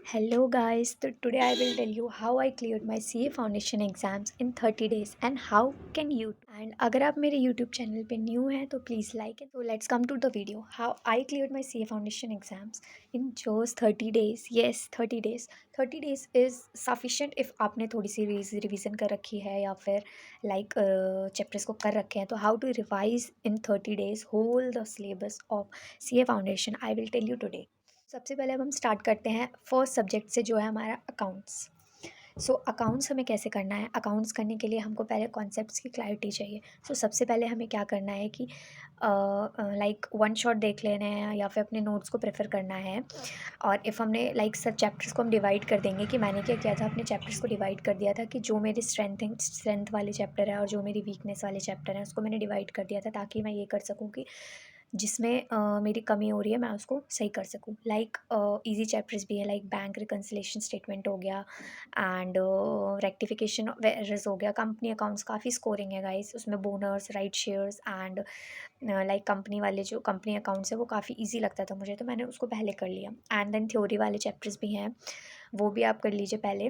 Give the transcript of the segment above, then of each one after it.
Hello guys, so today I will tell you how I cleared my CA Foundation exams in 30 days and how can you too. And अगर आप मेरे YouTube channel पे new हैं तो please like it. So let's come to the video how I cleared my CA Foundation exams in just 30 days. Yes, 30 days. 30 days is sufficient if आपने थोड़ी सी revision कर रखी है या फिर लाइक चैप्टर्स को कर रखे हैं. तो how to revise in 30 days whole the syllabus of CA Foundation I will tell you today. सबसे पहले अब हम स्टार्ट करते हैं फर्स्ट सब्जेक्ट से जो है हमारा अकाउंट्स. सो अकाउंट्स हमें कैसे करना है. अकाउंट्स करने के लिए हमको पहले कॉन्सेप्ट्स की क्लैरिटी चाहिए. सबसे पहले हमें क्या करना है कि लाइक वन शॉट देख लेना है या फिर अपने नोट्स को प्रेफर करना है. और इफ़ हमने लाइक सब चैप्टर्स को हम डिवाइड कर देंगे कि मैंने क्या किया था, अपने चैप्टर्स को डिवाइड कर दिया था कि जो मेरे स्ट्रेंथ वाले चैप्टर है और जो मेरी वीकनेस वाले चैप्टर हैं उसको मैंने डिवाइड कर दिया था ताकि मैं ये कर सकूँ कि जिसमें मेरी कमी हो रही है मैं उसको सही कर सकूँ. लाइक ईजी चैप्टर्स भी है, लाइक बैंक रिकन्सिलेशन स्टेटमेंट हो गया एंड रेक्टिफिकेशन एरर्स हो गया. कंपनी अकाउंट्स काफ़ी स्कोरिंग है गाइस, उसमें bonus, right shares and like company वाले जो कंपनी अकाउंट्स है वो काफ़ी इजी लगता था मुझे, तो मैंने उसको पहले कर लिया. एंड देन थ्योरी वाले चैप्टर्स भी हैं, वो भी आप कर लीजिए पहले.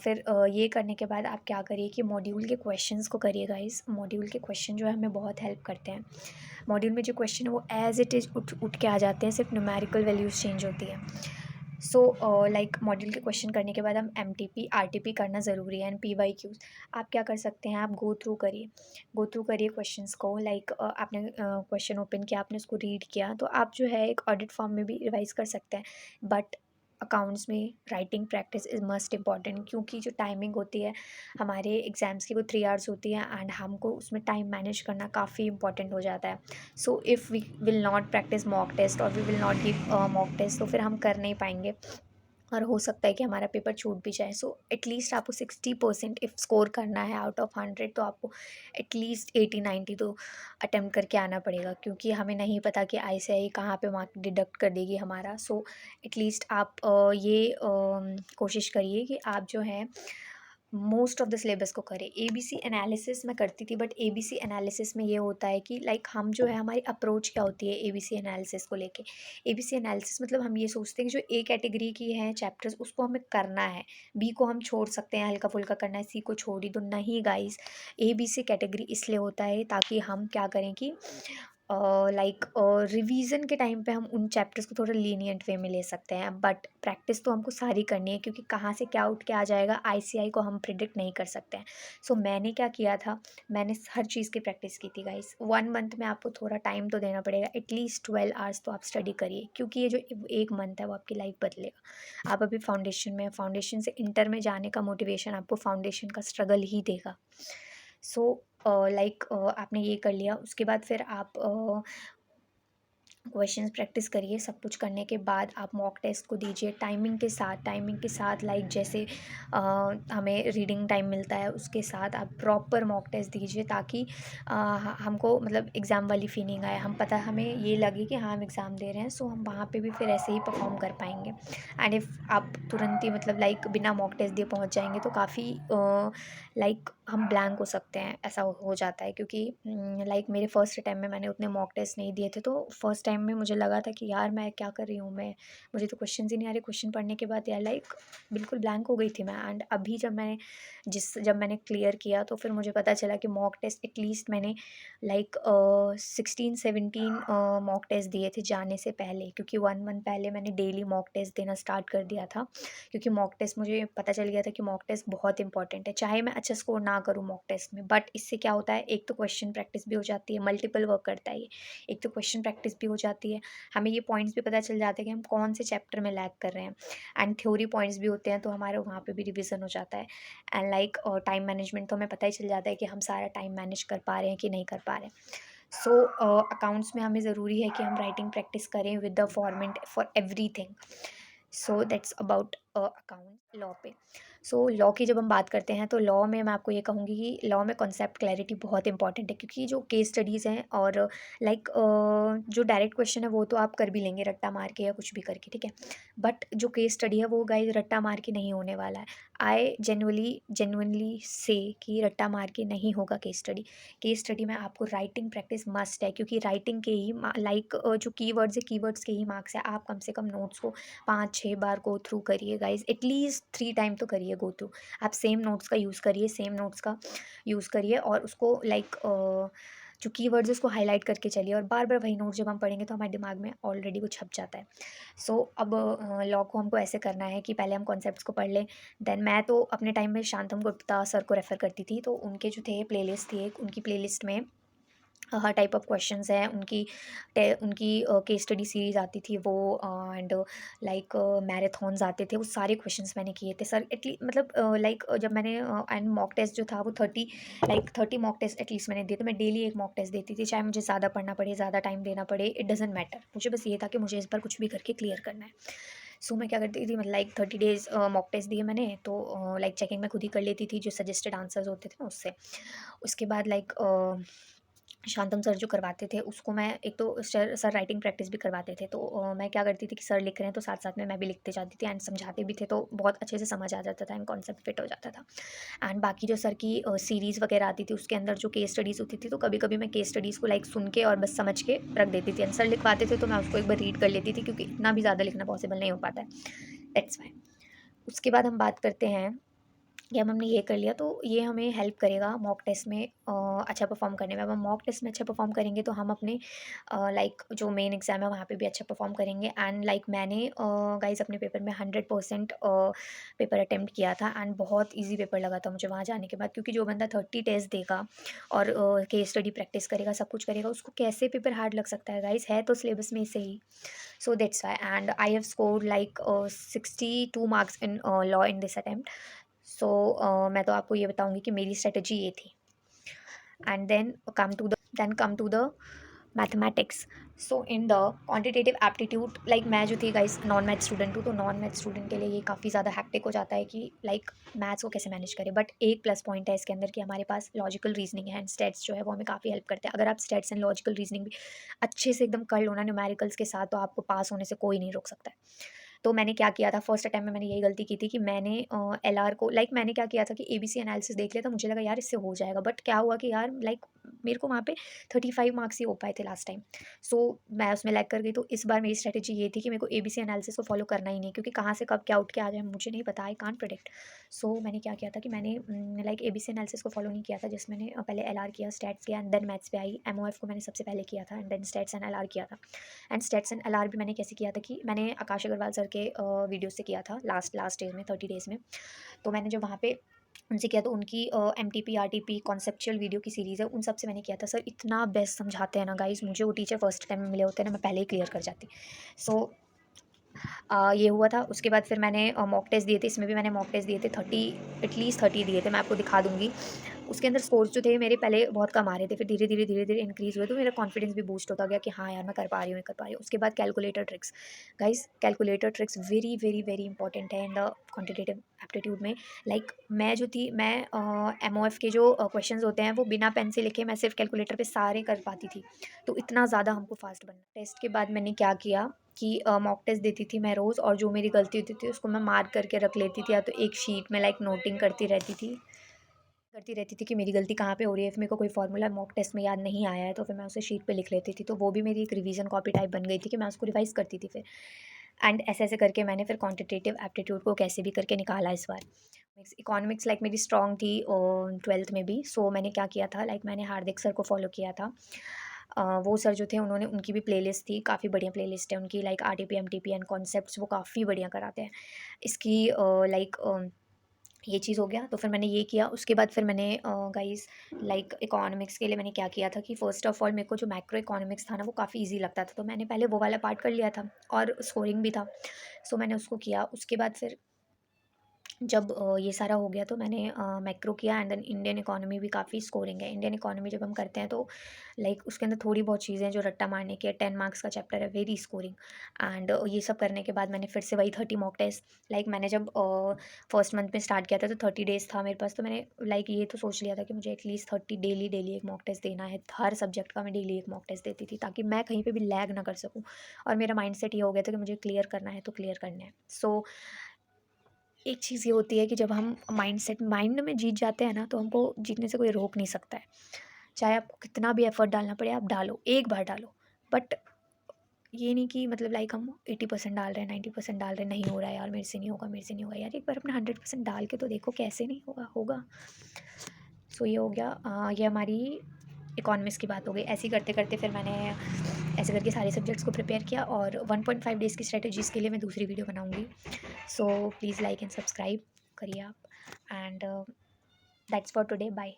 फिर ये करने के बाद आप क्या करिए कि मॉड्यूल के क्वेश्चंस को करिए गाइस. मॉड्यूल के क्वेश्चन जो है हमें बहुत हेल्प करते हैं. मॉड्यूल में जो क्वेश्चन है वो एज इट इज़ उठ उठ के आ जाते हैं, सिर्फ न्यूमेरिकल वैल्यूज़ चेंज होती है. लाइक मॉड्यूल के क्वेश्चन करने के बाद हम एमटीपी आरटीपी करना ज़रूरी है एंड पीवाईक्यूज़. आप क्या कर सकते हैं, आप गो थ्रू करिए क्वेश्चंस को. लाइक आपने क्वेश्चन ओपन किया, आपने उसको रीड किया, तो आप जो है एक ऑडिट फॉर्म में भी रिवाइज कर सकते हैं. बट अकाउंट्स में writing practice is must important, क्योंकि जो टाइमिंग होती है हमारे एग्ज़ाम्स की वो 3 आवर्स होती है एंड हमको उसमें टाइम मैनेज करना काफ़ी इंपॉर्टेंट हो जाता है. If we will not practice mock test और we will not give mock test तो फिर हम कर नहीं पाएंगे और हो सकता है कि हमारा पेपर छूट भी जाए. एटलीस्ट आपको 60% इफ़ स्कोर करना है आउट ऑफ 100 तो आपको एटलीस्ट 80-90 तो अटेम्प्ट करके आना पड़ेगा, क्योंकि हमें नहीं पता कि ICAI कहाँ पे मार्क डिडक्ट कर देगी हमारा. एटलीस्ट आप ये कोशिश करिए कि आप जो है मोस्ट ऑफ द सिलेबस को करें. ABC एनालिसिस मैं करती थी, बट ABC एनालिसिस में ये होता है कि लाइक हम जो है हमारी अप्रोच क्या होती है ABC एनालिसिस को लेके. ABC एनालिसिस मतलब हम ये सोचते हैं कि जो A कैटेगरी की है चैप्टर्स उसको हमें करना है, B को हम छोड़ सकते हैं, हल्का फुल्का करना है, C को छोड़ ही दो. नहीं गाइस, ABC कैटेगरी इसलिए होता है ताकि हम क्या करें कि लाइक रिवीजन के टाइम पे हम उन चैप्टर्स को थोड़ा लीनियंट वे में ले सकते हैं. बट प्रैक्टिस तो हमको सारी करनी है, क्योंकि कहाँ से क्या उठ के आ जाएगा ICAI को हम प्रिडिक्ट नहीं कर सकते हैं. मैंने क्या किया था, मैंने हर चीज़ की प्रैक्टिस की थी गाइस. 1 मंथ में आपको थोड़ा टाइम तो देना पड़ेगा, एटलीस्ट 12 आवर्स तो आप स्टडी करिए, क्योंकि ये जो 1 मंथ है वो आपकी लाइफ बदलेगा. आप अभी फाउंडेशन में, फाउंडेशन से इंटर में जाने का मोटिवेशन आपको फाउंडेशन का स्ट्रगल ही देगा. लाइक आपने ये कर लिया, उसके बाद फिर आप क्वेश्चंस प्रैक्टिस करिए. सब कुछ करने के बाद आप मॉक टेस्ट को दीजिए टाइमिंग के साथ लाइक जैसे हमें रीडिंग टाइम मिलता है उसके साथ आप प्रॉपर मॉक टेस्ट दीजिए, ताकि हमको मतलब एग्ज़ाम वाली फीलिंग आए. हम पता हमें ये लगे कि हाँ हम एग्ज़ाम दे रहे हैं, हम वहाँ पे भी फिर ऐसे ही परफॉर्म कर पाएंगे. एंड इफ़ आप तुरंत ही मतलब लाइक बिना मॉक टेस्ट दिए पहुँच जाएंगे तो काफ़ी लाइक हम ब्लैंक हो सकते हैं, ऐसा हो जाता है. क्योंकि लाइक मेरे फर्स्ट अटैम्प्ट में मैंने उतने मॉक टेस्ट नहीं दिए थे, तो फर्स्ट टाइम में मुझे लगा था कि यार मैं क्या कर रही हूँ, मुझे तो क्वेश्चंस ही नहीं आ रहे. क्वेश्चन पढ़ने के बाद यार लाइक बिल्कुल ब्लैंक हो गई थी मैं. एंड अभी जब मैंने क्लियर किया तो फिर मुझे पता चला कि मॉक टेस्ट एटलीस्ट मैंने लाइक 16-17 मॉक टेस्ट दिए थे जाने से पहले, क्योंकि 1 मंथ पहले मैंने डेली मॉक टेस्ट देना स्टार्ट कर दिया था. क्योंकि मॉक टेस्ट मुझे पता चल गया था कि मॉक टेस्ट बहुत इंपॉर्टेंट है, चाहे मैं अच्छा स्कोर ना करूँ मॉक टेस्ट में, बट इससे क्या होता है, एक तो क्वेश्चन प्रैक्टिस भी हो जाती है, मल्टीपल वर्क करता है ये. एक तो क्वेश्चन प्रैक्टिस भी हो जाती है, हमें ये पॉइंट्स भी पता चल जाते हैं कि हम कौन से चैप्टर में लैग कर रहे हैं. एंड थ्योरी पॉइंट्स भी होते हैं तो हमारे वहाँ पे भी रिविज़न हो जाता है. एंड लाइक टाइम मैनेजमेंट तो हमें पता ही चल जाता है कि हम सारा टाइम मैनेज कर पा रहे हैं कि नहीं कर पा रहे हैं. अकाउंट्स में हमें ज़रूरी है कि हम राइटिंग प्रैक्टिस करें with the format for everything. That's about account law पे। सो लॉ की जब हम बात करते हैं तो लॉ में मैं आपको ये कहूँगी कि लॉ में कॉन्सेप्ट क्लैरिटी बहुत इंपॉर्टेंट है, क्योंकि जो केस स्टडीज़ हैं और लाइक जो डायरेक्ट क्वेश्चन है वो तो आप कर भी लेंगे रट्टा मार के या कुछ भी करके, ठीक है। बट जो केस स्टडी है वो गाइस रट्टा मार के नहीं होने वाला है। आई जेन्युइनली से कि रट्टा मार के नहीं होगा केस स्टडी। केस स्टडी में आपको राइटिंग प्रैक्टिस मस्ट है, क्योंकि राइटिंग के ही लाइक जो कीवर्ड्स है कीवर्ड्स के ही मार्क्स है। आप कम से कम नोट्स को 5-6 बार गो थ्रू करिए गाइज, एटलीस्ट 3 टाइम तो करिए गो थ्रू। आप सेम नोट्स का यूज़ करिए, सेम नोट्स का यूज़ करिए और उसको लाइक जो कीवर्ड्स उसको हाईलाइट करके चलिए, और बार बार वही नोट जब हम पढ़ेंगे तो हमारे दिमाग में ऑलरेडी वो छप जाता है। सो अब लॉ को हमको ऐसे करना है कि पहले हम कॉन्सेप्ट्स को पढ़ लें। देन मैं तो अपने टाइम में शांतम गुप्ता सर को रेफ़र करती थी, तो उनके जो थे प्लेलिस्ट थी एक, उनकी प्लेलिस्ट में हर टाइप ऑफ क्वेश्चंस हैं। उनकी केस स्टडी सीरीज़ आती थी वो, एंड लाइक मैराथन्स आते थे, वो सारे क्वेश्चंस मैंने किए थे सर। मतलब लाइक जब मैंने एंड मॉक टेस्ट जो था वो 30 मॉक टेस्ट एटलीस्ट मैंने दिए थे। मैं डेली एक मॉक टेस्ट देती थी, चाहे मुझे ज़्यादा पढ़ना पड़े, ज़्यादा टाइम देना पड़े, इट डजेंट मैटर। मुझे बस ये था कि मुझे इस बार कुछ भी करके क्लियर करना है। सो मैं क्या करती थी, मतलब लाइक 30 डेज़ मॉक टेस्ट दिए मैंने, तो लाइक चेकिंग मैं खुद ही कर लेती थी जो सजेस्टेड आंसर्स होते थे ना उससे। उसके बाद लाइक शांतम सर जो करवाते थे उसको मैं, एक तो सर राइटिंग प्रैक्टिस भी करवाते थे, तो मैं क्या करती थी कि सर लिख रहे हैं तो साथ साथ में मैं भी लिखते जाती थी, एंड समझाते भी थे, तो बहुत अच्छे से समझ आ जाता था एंड कॉन्सेप्ट फिट हो जाता था। एंड बाकी जो सर की सीरीज़ वगैरह आती थी उसके अंदर जो केस स्टडीज़ होती थी, तो कभी कभी मैं केस स्टडीज़ को लाइक सुन के और बस समझ के रख देती थी, एंड सर लिखवाते थे तो मैं उसको एक बार रीड कर लेती थी, क्योंकि इतना भी ज़्यादा लिखना पॉसिबल नहीं हो पाता है, दैट्स वाई। उसके बाद हम बात करते हैं कि अब हमने ये कर लिया, तो ये हमें हेल्प करेगा मॉक टेस्ट में अच्छा परफॉर्म करने में। अब हम मॉक टेस्ट में अच्छा परफॉर्म करेंगे तो हम अपने लाइक जो मेन एग्ज़ाम है वहाँ पे भी अच्छा परफॉर्म करेंगे। एंड लाइक मैंने गाइस अपने पेपर में 100% पेपर अटेम्प्ट किया था, एंड बहुत इजी पेपर लगा था मुझे वहाँ जाने के बाद, क्योंकि जो बंदा 30 टेस्ट देगा और केस स्टडी प्रैक्टिस करेगा, सब कुछ करेगा, उसको कैसे पेपर हार्ड लग सकता है गाइस, है तो सिलेबस में से ही। So that's why, and I have scored like 62 marks in law in this attempt. So मैं तो आपको ये बताऊंगी कि मेरी स्ट्रेटजी ये थी। And then come to the mathematics. So in the quantitative aptitude, like मैं जो थी गाइस नॉन मैथ स्टूडेंट हूँ, तो नॉन मैथ स्टूडेंट के लिए ये काफ़ी ज़्यादा हैक्टिक हो जाता है कि लाइक मैथ्स को कैसे मैनेज करें। बट एक प्लस पॉइंट है इसके अंदर कि हमारे पास लॉजिकल रीजनिंग है, एंड स्टेट्स जो है वो हमें काफ़ी हेल्प करते हैं। अगर आप स्टेट्स एंड लॉजिकल रीजनिंग भी अच्छे से एकदम कर लो ना न्यूमेरिकल्स के साथ, तो आपको पास होने से कोई नहीं रोक सकता है। तो मैंने क्या किया था, फर्स्ट अटेम्प्ट में मैंने यही गलती की थी कि मैंने एलआर को लाइक मैंने क्या किया था कि एबीसी एनालिसिस देख लिया था, मुझे लगा यार इससे हो जाएगा। बट क्या हुआ कि यार लाइक मेरे को वहाँ पे 35 मार्क्स ही हो पाए थे लास्ट टाइम। सो मैं उसमें लैग कर गई। तो इस बार मेरी स्ट्रेटेजी ये थी कि मेरे को एबीसी एनालिसिस को फॉलो करना ही नहीं, क्योंकि कहाँ से कब क्या उठ के आ जाए मुझे नहीं पता, आई कांट प्रेडिक्ट। सो मैंने क्या किया था कि मैंने लाइक एबीसी एनालिसिस को फॉलो नहीं किया था, जिसमें मैंने पहले एलआर किया, स्टैट्स किया, एंड देन मैथ्स पे आई। एमओएफ को मैंने सबसे पहले किया था, and then stats and LR किया था। एंड स्टेट्स एंड एलआर भी मैंने कैसे किया था कि मैंने आकाश अग्रवाल सर के वीडियो से किया था लास्ट डेज में, 30 डेज़ में। तो मैंने जब वहाँ पे उनसे किया तो उनकी M T P R T P conceptual video की सीरीज़ है, उन सब से मैंने किया था। सर इतना बेस्ट समझाते हैं ना गाइज, मुझे वो टीचर फर्स्ट टाइम में मिले होते हैं ना, मैं पहले ही क्लियर कर जाती। सो ये हुआ था। उसके बाद फिर मैंने मॉक टेस्ट दिए थे, इसमें भी मैंने मॉक टेस्ट दिए थे 30, एटलीस्ट 30 दिए थे, मैं आपको दिखा दूँगी। उसके अंदर स्कोर्स जो थे मेरे पहले बहुत कम आ रहे थे, फिर धीरे धीरे इंक्रीज़ हुए, तो मेरा कॉन्फिडेंस भी बूस्ट होता गया कि हाँ यार मैं कर पा रही हूँ, मैं कर पा रही हूँ। उसके बाद calculator tricks, guys calculator tricks very very very important है इन द क्वांटिटेटिव एप्टीट्यूड में। लाइक मैं जो थी, मैं एमओएफ के जो क्वेश्चंस होते हैं वो बिना पेन से लिखे मैं सिर्फ कैलकुलेटर पे सारे कर पाती थी, तो इतना ज़्यादा हमको फास्ट बनना। टेस्ट के बाद मैंने क्या किया कि मॉक टेस्ट देती थी मैं रोज़, और जो मेरी गलती होती थी उसको मैं मार्क करके रख लेती थी, या तो एक शीट में लाइक नोटिंग करती रहती थी कि मेरी गलती कहाँ पे हो रही है। फिर मेरे को कोई फार्मूला मॉक टेस्ट में याद नहीं आया है तो फिर मैं उसे शीट पे लिख लेती थी, तो वो भी मेरी एक रिवीजन कॉपी टाइप बन गई थी कि मैं उसको रिवाइज करती थी फिर। एंड ऐसे ऐसे करके मैंने फिर क्वांटिटेटिव एप्टीट्यूड को कैसे भी करके निकाला इस बार। इकोनॉमिक्स लाइक मेरी स्ट्रॉन्ग थी 12th में भी। सो मैंने क्या किया था, लाइक मैंने हार्दिक सर को फॉलो किया था। वो सर जो थे उन्होंने, उनकी भी प्लेलिस्ट थी, काफ़ी बढ़िया प्लेलिस्ट है उनकी, like RTP MTP and concepts वो काफ़ी बढ़िया कराते हैं। इसकी लाइक ये चीज़ हो गया, तो फिर मैंने ये किया। उसके बाद फिर मैंने गाइस लाइक इकोनॉमिक्स के लिए मैंने क्या किया था कि फ़र्स्ट ऑफ़ ऑल मेरे को जो मैक्रो इकोनॉमिक्स था ना वो काफ़ी ईज़ी लगता था, तो मैंने पहले वो वाला पार्ट कर लिया था, और स्कोरिंग भी था। सो मैंने उसको किया। उसके बाद फिर जब ये सारा हो गया तो मैंने मैक्रो किया एंड देन इंडियन इकोनॉमी भी काफ़ी स्कोरिंग है। इंडियन इकोनॉमी जब हम करते हैं तो लाइक उसके अंदर थोड़ी बहुत चीज़ें हैं जो रट्टा मारने की है। 10 मार्क्स का चैप्टर है, वेरी स्कोरिंग। एंड ये सब करने के बाद मैंने फिर से वही 30 मॉक टेस्ट। लाइक मैंने जब फर्स्ट मंथ में स्टार्ट किया था तो 30 डेज़ था मेरे पास, तो मैंने लाइक ये तो सोच लिया था कि मुझे एटलीस्ट 30 डेली डेली एक मॉक टेस्ट देना है। हर सब्जेक्ट का मैं डेली एक मॉक टेस्ट देती थी ताकि मैं कहीं पे भी लैग ना कर सकूँ। और मेरा माइंड सेट ये हो गया था कि मुझे क्लियर करना है तो क्लियर करना है। सो एक चीज़ ये होती है कि जब हम माइंड में जीत जाते हैं ना, तो हमको जीतने से कोई रोक नहीं सकता है। चाहे आपको कितना भी एफर्ट डालना पड़े, आप डालो, एक बार डालो। बट ये नहीं कि मतलब लाइक हम 80% डाल रहे हैं, 90% डाल रहे हैं, नहीं हो रहा है यार, मेरे से नहीं होगा, मेरे से नहीं होगा यार, एक बार अपना 100% डाल के तो देखो, कैसे नहीं होगा, होगा। सो ये हो गया, ये हमारी इकोनॉमिक्स की बात हो गई। ऐसे ही करते करते फिर मैंने ऐसे करके सारे सब्जेक्ट्स को प्रिपेयर किया, और 1.5 डेज़ की स्ट्रेटजीज़ के लिए मैं दूसरी वीडियो बनाऊँगी। So please like and subscribe करिए आप। And that's for today, bye.